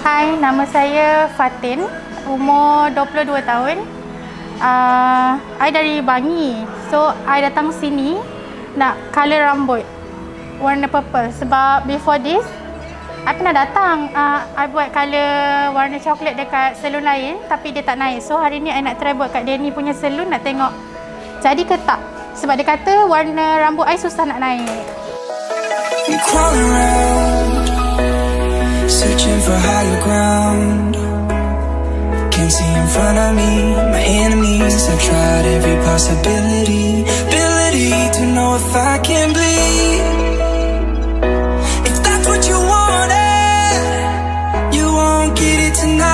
Hai, nama saya Fatin, umur 22 tahun. I dari Bangi. So, I datang sini nak color rambut warna purple sebab before this I pernah datang, I buat color warna coklat dekat salon lain tapi dia tak naik. So, hari ni I nak try buat kat Danny punya salon nak tengok jadi ke tak. Sebab dia kata warna rambut I susah nak naik. Searching for higher ground. Can't see in front of me, my enemies. I've tried every possibility, ability to know if I can bleed. If that's what you wanted, you won't get it tonight.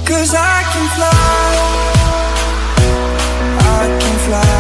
'Cause I can fly, I can fly.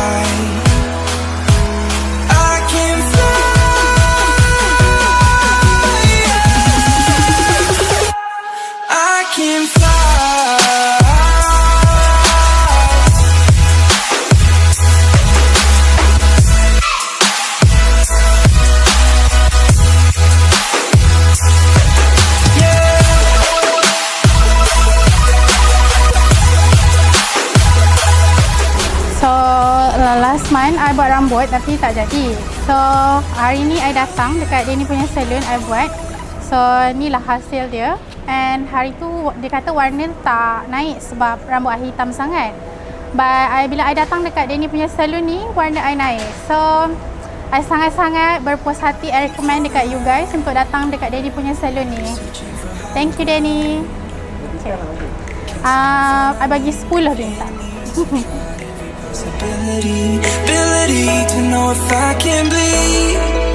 Last month I buat rambut tapi tak jadi. So hari ni I datang dekat dia ni punya salon I buat. So inilah hasil dia. And hari tu dia kata warna tak naik sebab rambut I hitam sangat. But bila I datang dekat dia ni punya salon ni, warna I naik. So I sangat-sangat berpuas hati. I recommend dekat you guys untuk datang dekat dia ni punya salon ni. Thank you Danny. Okay. I bagi 10 bintang. Ability to know if I can bleed.